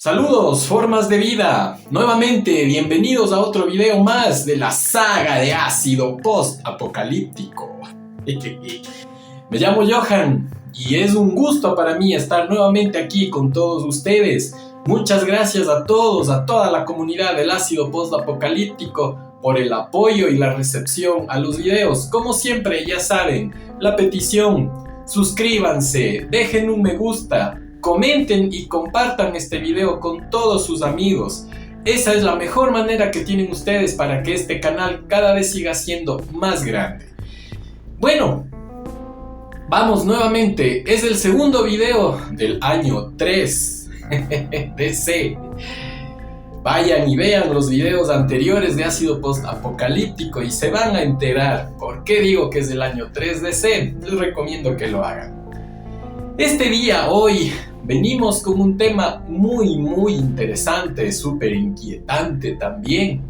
Saludos, formas de vida. Nuevamente, bienvenidos a otro video más de la saga de ácido post-apocalíptico. Me llamo Johan y es un gusto para mí estar nuevamente aquí con todos ustedes. Muchas gracias a todos, a toda la comunidad del ácido post-apocalíptico por el apoyo y la recepción a los videos. Como siempre, ya saben, la petición, suscríbanse, dejen un me gusta, comenten y compartan este video con todos sus amigos. Esa es la mejor manera que tienen ustedes para que este canal cada vez siga siendo más grande. Bueno, vamos nuevamente. Es el segundo video del año 3 DC. Vayan y vean los videos anteriores de ácido post-apocalíptico y se van a enterar por qué digo que es del año 3 DC. Les recomiendo que lo hagan. Este día, hoy, venimos con un tema muy interesante, súper inquietante también.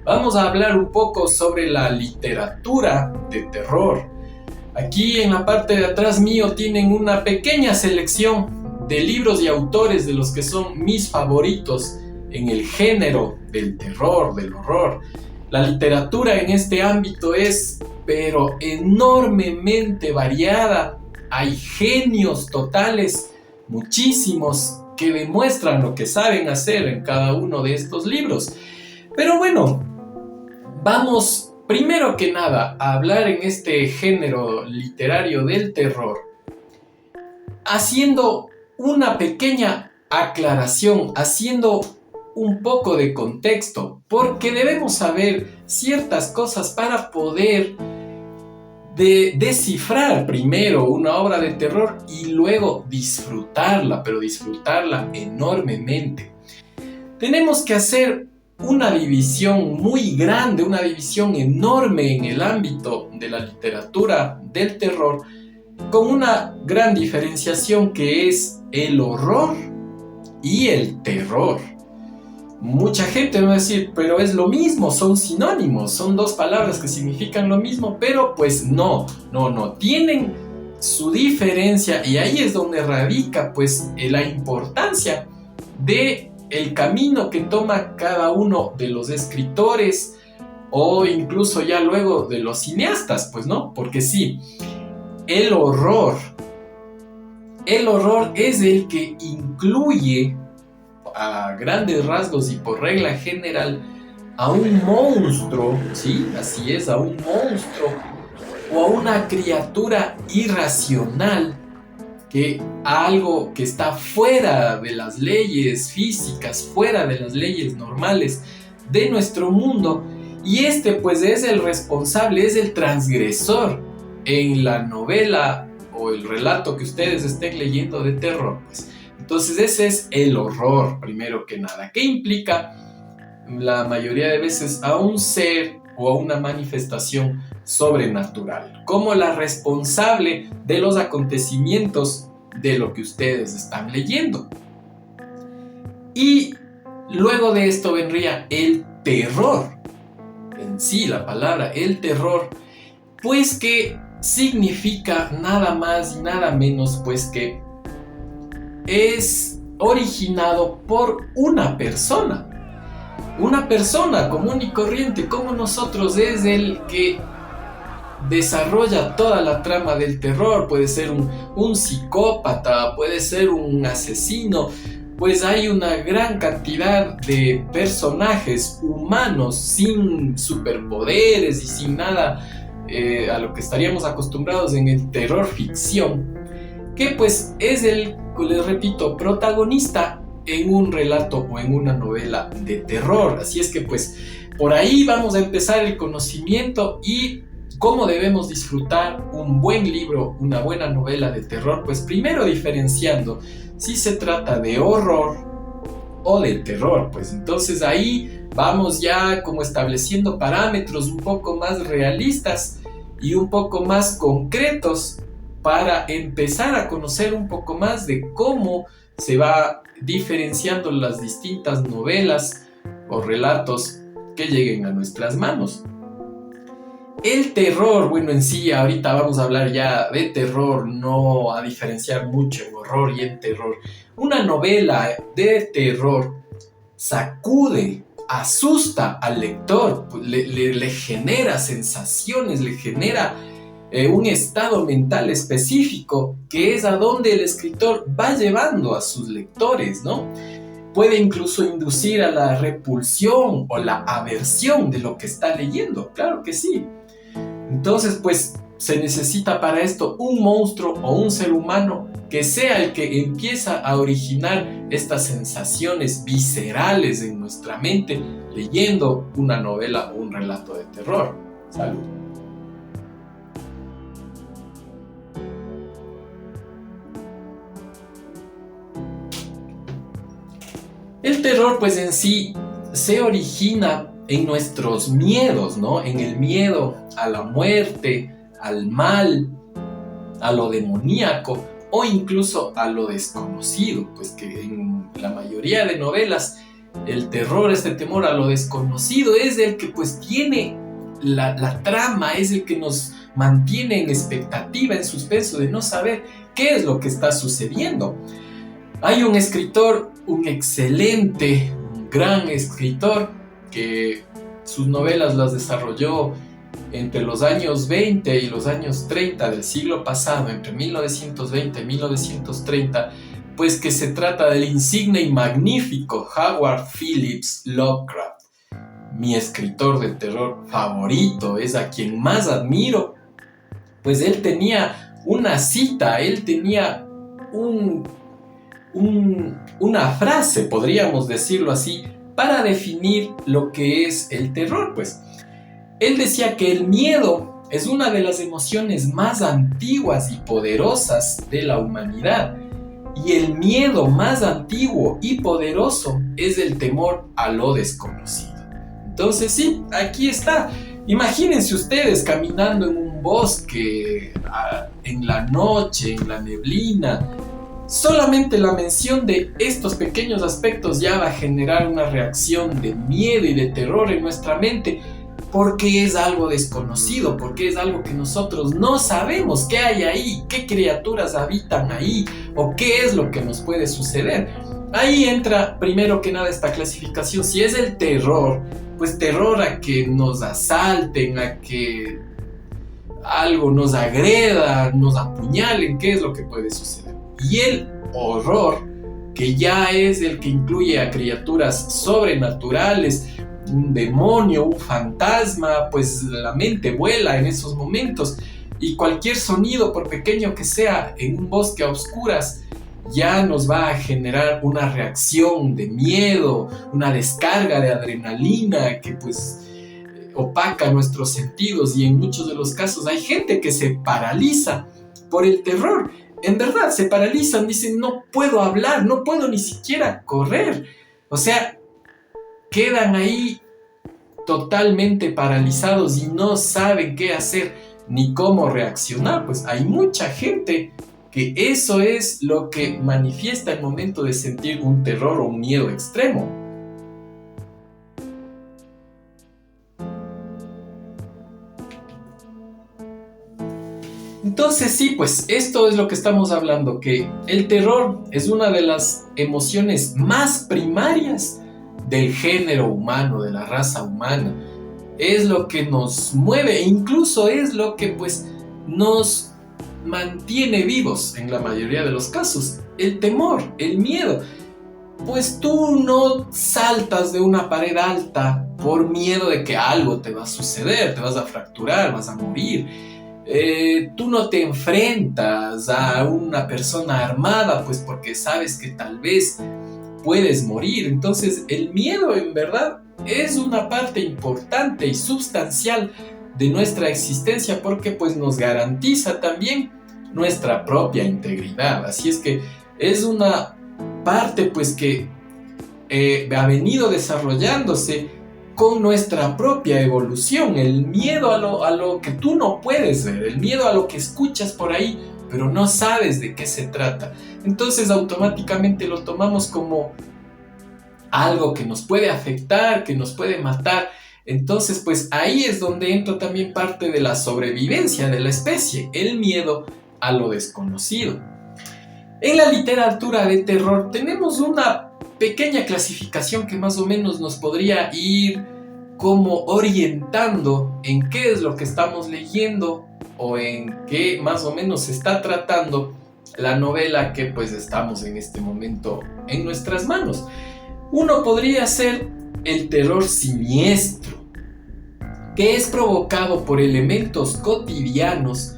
Vamos a hablar un poco sobre la literatura de terror. Aquí en la parte de atrás mío tienen una pequeña selección de libros y autores de los que son mis favoritos en el género del terror, del horror. La literatura en este ámbito es, pero enormemente variada. Hay genios totales, muchísimos, que demuestran lo que saben hacer en cada uno de estos libros. Pero bueno, vamos primero que nada a hablar en este género literario del terror, haciendo una pequeña aclaración, haciendo un poco de contexto, porque debemos saber ciertas cosas para poder descifrar primero una obra de terror y luego disfrutarla, pero disfrutarla enormemente. Tenemos que hacer una división muy grande, una división enorme en el ámbito de la literatura del terror, con una gran diferenciación que es el horror y el terror. Mucha gente me va a decir, pero es lo mismo, son sinónimos, son dos palabras que significan lo mismo, pero pues no, tienen su diferencia y ahí es donde radica pues la importancia de el camino que toma cada uno de los escritores o incluso ya luego de los cineastas, pues no, porque sí, el horror es el que incluye a grandes rasgos y por regla general a un monstruo, ¿sí? Así es, a un monstruo o a una criatura irracional, a algo que está fuera de las leyes físicas, fuera de las leyes normales de nuestro mundo, y este pues es el responsable, es el transgresor en la novela o el relato que ustedes estén leyendo de terror, pues. Entonces ese es el horror, primero que nada, que implica la mayoría de veces a un ser o a una manifestación sobrenatural, como la responsable de los acontecimientos de lo que ustedes están leyendo. Y luego de esto vendría el terror, en sí la palabra, el terror, pues que significa nada más y nada menos pues que es originado por una persona común y corriente como nosotros, es el que desarrolla toda la trama del terror. Puede ser un psicópata, puede ser un asesino, pues hay una gran cantidad de personajes humanos sin superpoderes y sin nada a lo que estaríamos acostumbrados en el terror ficción, que pues es el, les repito, protagonista en un relato o en una novela de terror. Así es que pues por ahí vamos a empezar el conocimiento y cómo debemos disfrutar un buen libro, una buena novela de terror, pues primero diferenciando si se trata de horror o de terror, pues entonces ahí vamos ya como estableciendo parámetros un poco más realistas y un poco más concretos para empezar a conocer un poco más de cómo se va diferenciando las distintas novelas o relatos que lleguen a nuestras manos. El terror, bueno, en sí, ahorita vamos a hablar ya de terror, no a diferenciar mucho en horror y en terror. una novela de terror sacude, asusta al lector, le genera sensaciones, le genera un estado mental específico, que es a donde el escritor va llevando a sus lectores, ¿no? Puede incluso inducir a la repulsión o la aversión de lo que está leyendo, claro que sí. Entonces, pues, se necesita para esto un monstruo o un ser humano que sea el que empieza a originar estas sensaciones viscerales en nuestra mente leyendo una novela o un relato de terror. Salud. El terror, pues en sí, se origina en nuestros miedos, ¿no? En el miedo a la muerte, al mal, a lo demoníaco o incluso a lo desconocido, pues que en la mayoría de novelas el terror, este temor a lo desconocido es el que pues tiene la trama, es el que nos mantiene en expectativa, en suspenso de no saber qué es lo que está sucediendo. Hay un escritor, un excelente, un gran escritor, que sus novelas las desarrolló entre los años 20 y los años 30 del siglo pasado, entre 1920 y 1930, pues que se trata del insigne y magnífico Howard Phillips Lovecraft. Mi escritor de terror favorito, es a quien más admiro, pues él tenía una cita, él tenía una frase, podríamos decirlo así, para definir lo que es el terror, pues. Él decía que el miedo es una de las emociones más antiguas y poderosas de la humanidad. Y el miedo más antiguo y poderoso es el temor a lo desconocido. Entonces sí, aquí está. Imagínense ustedes caminando en un bosque, en la noche, en la neblina. Solamente la mención de estos pequeños aspectos ya va a generar una reacción de miedo y de terror en nuestra mente, porque es algo desconocido, porque es algo que nosotros no sabemos qué hay ahí, qué criaturas habitan ahí o qué es lo que nos puede suceder. Ahí entra primero que nada esta clasificación. Si es el terror, pues terror a que nos asalten, a que algo nos agreda, nos apuñalen, ¿qué es lo que puede suceder? Y el horror, que ya es el que incluye a criaturas sobrenaturales, un demonio, un fantasma, pues la mente vuela en esos momentos y cualquier sonido, por pequeño que sea, en un bosque a oscuras, ya nos va a generar una reacción de miedo, una descarga de adrenalina que pues opaca nuestros sentidos, y en muchos de los casos hay gente que se paraliza por el terror. En verdad, se paralizan, dicen, no puedo hablar, no puedo ni siquiera correr. O sea, quedan ahí totalmente paralizados y no saben qué hacer ni cómo reaccionar. Pues hay mucha gente que eso es lo que manifiesta al momento de sentir un terror o un miedo extremo. Entonces sí, pues esto es lo que estamos hablando, que el terror es una de las emociones más primarias del género humano, de la raza humana. Es lo que nos mueve e incluso es lo que pues nos mantiene vivos en la mayoría de los casos. El temor, el miedo. Pues tú no saltas de una pared alta por miedo de que algo te va a suceder, te vas a fracturar, vas a morir. Tú no te enfrentas a una persona armada pues porque sabes que tal vez puedes morir. Entonces el miedo en verdad es una parte importante y sustancial de nuestra existencia, porque pues nos garantiza también nuestra propia integridad. Así es que es una parte pues que ha venido desarrollándose con nuestra propia evolución. El miedo a lo que tú no puedes ver, el miedo a lo que escuchas por ahí pero no sabes de qué se trata. Entonces automáticamente lo tomamos como algo que nos puede afectar, que nos puede matar. Entonces pues ahí es donde entra también parte de la sobrevivencia de la especie, el miedo a lo desconocido. En la literatura de terror tenemos una pequeña clasificación que más o menos nos podría ir como orientando en qué es lo que estamos leyendo o en qué más o menos se está tratando la novela que pues estamos en este momento en nuestras manos. Uno podría ser el terror siniestro, que es provocado por elementos cotidianos,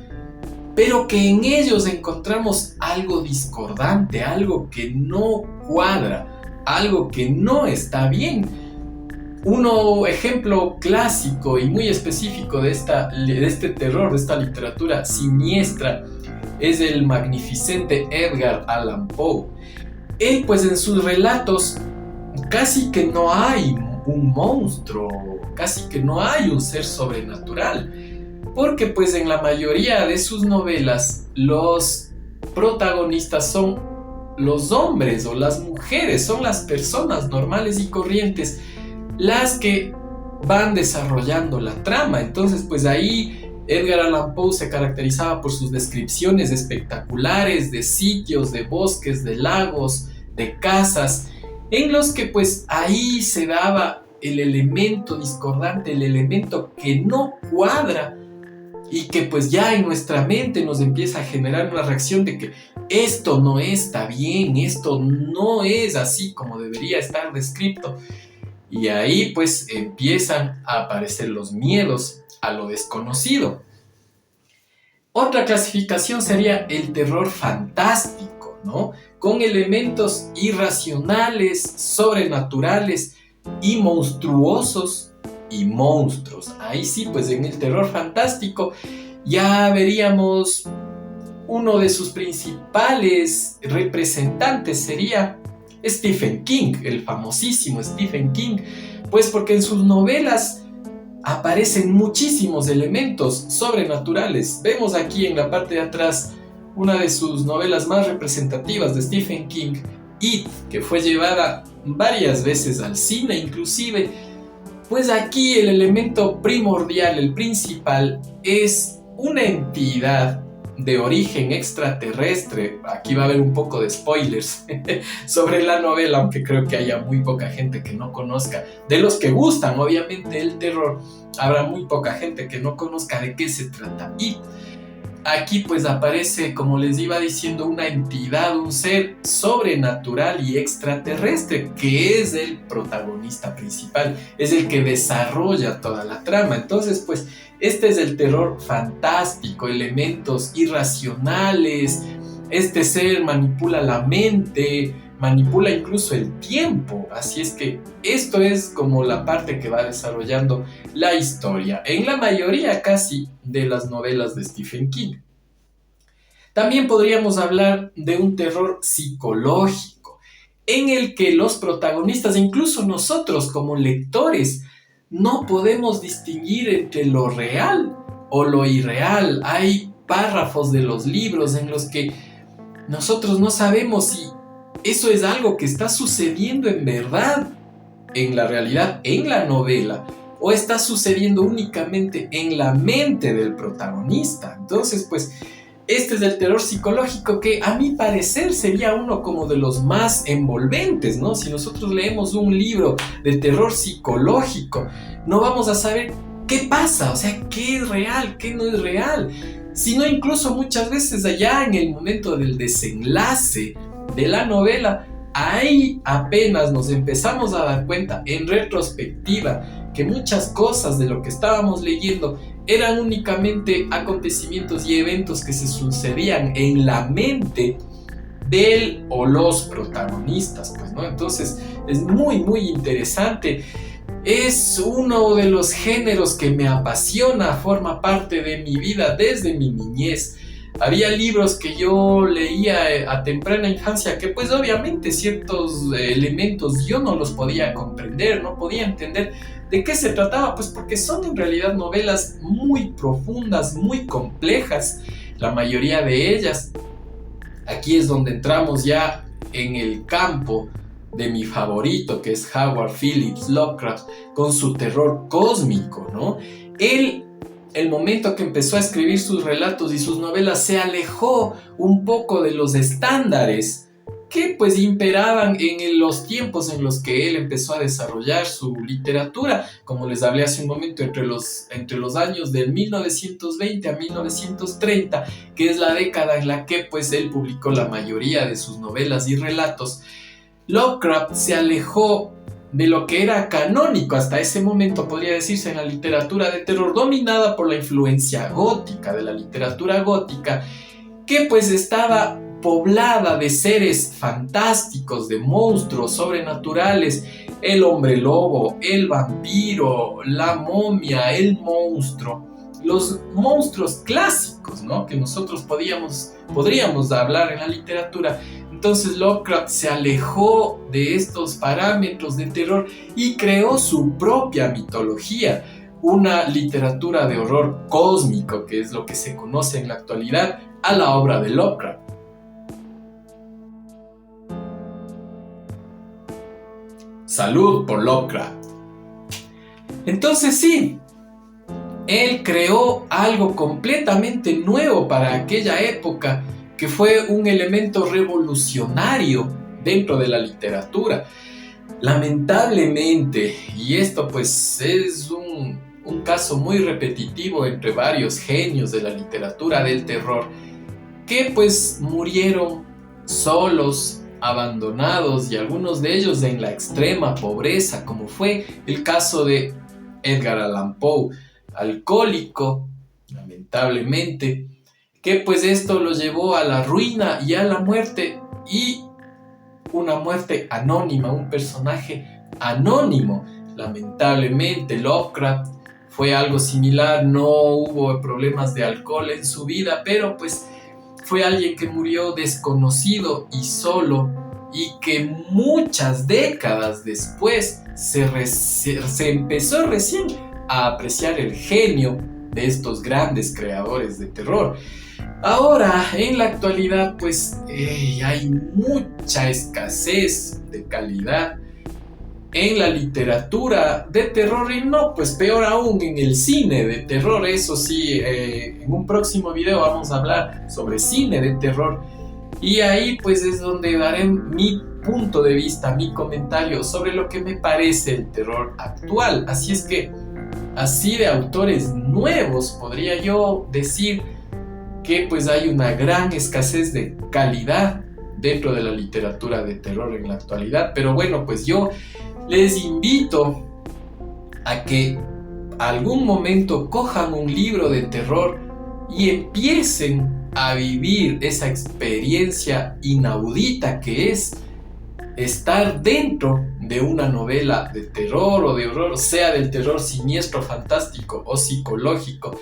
pero que en ellos encontramos algo discordante, algo que no cuadra, algo que no está bien. Un ejemplo clásico y muy específico de este terror, de esta literatura siniestra, es el magnificente Edgar Allan Poe. Él, pues, en sus relatos casi que no hay un monstruo, casi que no hay un ser sobrenatural, porque pues en la mayoría de sus novelas los protagonistas son los hombres o las mujeres, son las personas normales y corrientes las que van desarrollando la trama. Entonces pues ahí Edgar Allan Poe se caracterizaba por sus descripciones espectaculares de sitios, de bosques, de lagos, de casas, en los que pues ahí se daba el elemento discordante, el elemento que no cuadra y que pues ya en nuestra mente nos empieza a generar una reacción de que esto no está bien, esto no es así como debería estar descrito. Y ahí pues empiezan a aparecer los miedos a lo desconocido. Otra clasificación sería el terror fantástico, ¿no? Con elementos irracionales, sobrenaturales y monstruosos y monstruos. Ahí sí, pues en el terror fantástico ya veríamos uno de sus principales representantes sería Stephen King, el famosísimo Stephen King, pues porque en sus novelas aparecen muchísimos elementos sobrenaturales. Vemos aquí en la parte de atrás una de sus novelas más representativas de Stephen King, It, que fue llevada varias veces al cine inclusive. Pues aquí el elemento primordial, el principal, es una entidad de origen extraterrestre. Aquí va a haber un poco de spoilers sobre la novela, aunque creo que haya muy poca gente que no conozca. De los que gustan, obviamente, el terror, habrá muy poca gente que no conozca de qué se trata. Y aquí pues aparece, como les iba diciendo, una entidad, un ser sobrenatural y extraterrestre, que es el protagonista principal, es el que desarrolla toda la trama. Entonces pues este es el terror fantástico, elementos irracionales. Este ser manipula la mente, manipula incluso el tiempo. Así es que esto es como la parte que va desarrollando la historia en la mayoría casi de las novelas de Stephen King. También podríamos hablar de un terror psicológico, en el que los protagonistas, incluso nosotros como lectores, no podemos distinguir entre lo real o lo irreal. Hay párrafos de los libros en los que nosotros no sabemos si eso es algo que está sucediendo en verdad, en la realidad, en la novela, o está sucediendo únicamente en la mente del protagonista. Entonces, pues, este es el terror psicológico que a mi parecer sería uno como de los más envolventes, ¿no? Si nosotros leemos un libro de terror psicológico, no vamos a saber qué pasa, o sea, qué es real, qué no es real, sino incluso muchas veces allá en el momento del desenlace de la novela, ahí apenas nos empezamos a dar cuenta en retrospectiva que muchas cosas de lo que estábamos leyendo eran únicamente acontecimientos y eventos que se sucedían en la mente del o los protagonistas, pues, ¿no? Entonces es muy muy interesante. Es uno de los géneros que me apasiona, forma parte de mi vida desde mi niñez. Había libros que yo leía a temprana infancia que pues obviamente ciertos elementos yo no los podía comprender, no podía entender de qué se trataba, pues porque son en realidad novelas muy profundas, muy complejas, la mayoría de ellas. Aquí es donde entramos ya en el campo de mi favorito, que es Howard Phillips Lovecraft, con su terror cósmico, ¿no? Él el momento que empezó a escribir sus relatos y sus novelas, se alejó un poco de los estándares que pues imperaban en los tiempos en los que él empezó a desarrollar su literatura. Como les hablé hace un momento, entre los años del 1920 a 1930, que es la década en la que pues él publicó la mayoría de sus novelas y relatos, Lovecraft se alejó de lo que era canónico hasta ese momento, podría decirse, en la literatura de terror, dominada por la influencia gótica, de la literatura gótica, que pues estaba poblada de seres fantásticos, de monstruos sobrenaturales, el hombre lobo, el vampiro, la momia, el monstruo, los monstruos clásicos, ¿no?, que nosotros podríamos hablar en la literatura. Entonces Lovecraft se alejó de estos parámetros de terror y creó su propia mitología, una literatura de horror cósmico, que es lo que se conoce en la actualidad a la obra de Lovecraft. Salud por Lovecraft. Entonces sí, él creó algo completamente nuevo para aquella época, que fue un elemento revolucionario dentro de la literatura. Lamentablemente, y esto pues es un caso muy repetitivo entre varios genios de la literatura del terror, que pues murieron solos, abandonados, y algunos de ellos en la extrema pobreza, como fue el caso de Edgar Allan Poe, alcohólico, lamentablemente, que pues esto lo llevó a la ruina y a la muerte, y una muerte anónima, un personaje anónimo. Lamentablemente Lovecraft fue algo similar, no hubo problemas de alcohol en su vida, pero pues fue alguien que murió desconocido y solo, y que muchas décadas después se empezó recién a apreciar el genio de estos grandes creadores de terror. Ahora, en la actualidad, pues hay mucha escasez de calidad en la literatura de terror, y no, pues peor aún en el cine de terror. Eso sí, en un próximo video vamos a hablar sobre cine de terror, y ahí pues es donde daré mi punto de vista, mi comentario sobre lo que me parece el terror actual. Así es que, así de autores nuevos, podría yo decir que pues hay una gran escasez de calidad dentro de la literatura de terror en la actualidad. Pero bueno, pues yo les invito a que algún momento cojan un libro de terror y empiecen a vivir esa experiencia inaudita que es estar dentro de una novela de terror o de horror, sea del terror siniestro, fantástico o psicológico.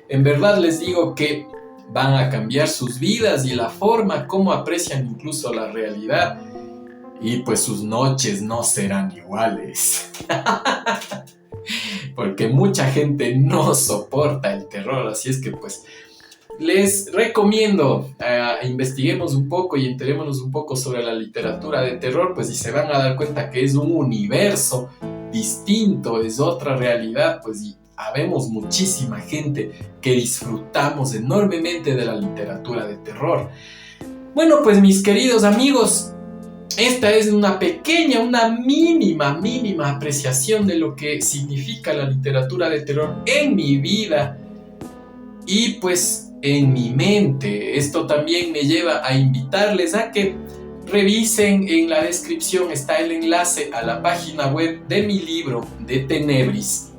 En verdad les digo que van a cambiar sus vidas y la forma como aprecian incluso la realidad, y pues sus noches no serán iguales. Porque mucha gente no soporta el terror, así es que pues les recomiendo investiguemos un poco y enterémonos un poco sobre la literatura de terror, pues, y se van a dar cuenta que es un universo distinto, es otra realidad, pues, y habemos muchísima gente que disfrutamos enormemente de la literatura de terror. Bueno, pues mis queridos amigos, esta es una pequeña, una mínima apreciación de lo que significa la literatura de terror en mi vida y pues en mi mente. Esto también me lleva a invitarles a que revisen. En la descripción está el enlace a la página web de mi libro de Tenebris.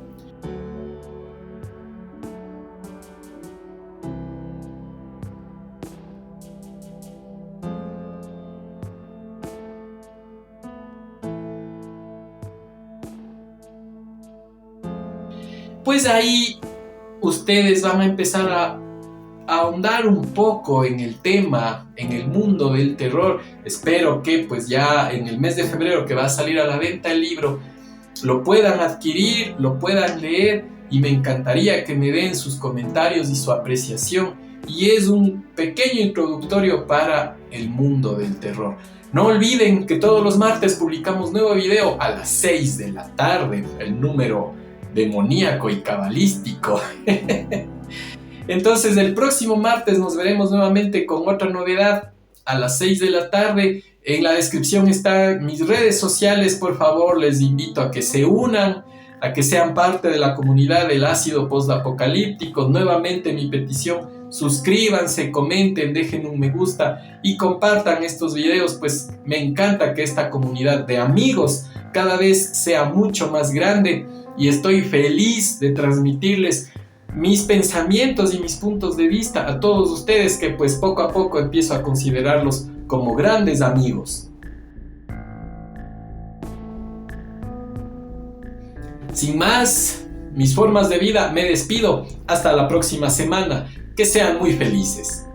Pues ahí ustedes van a empezar a ahondar un poco en el tema, en el mundo del terror. Espero que pues ya en el mes de febrero, que va a salir a la venta el libro, lo puedan adquirir, lo puedan leer, y me encantaría que me den sus comentarios y su apreciación. Y es un pequeño introductorio para el mundo del terror. No olviden que todos los martes publicamos nuevo video a las 6 de la tarde, el número demoníaco y cabalístico. Entonces el próximo martes nos veremos nuevamente con otra novedad a las 6 de la tarde. En la descripción están mis redes sociales. Por favor, les invito a que se unan, a que sean parte de la comunidad del ácido postapocalíptico. Nuevamente mi petición: suscríbanse, comenten, dejen un me gusta y compartan estos videos, pues me encanta que esta comunidad de amigos cada vez sea mucho más grande y estoy feliz de transmitirles mis pensamientos y mis puntos de vista a todos ustedes, que pues poco a poco empiezo a considerarlos como grandes amigos. Sin más, mis formas de vida, me despido. Hasta la próxima semana. Que sean muy felices.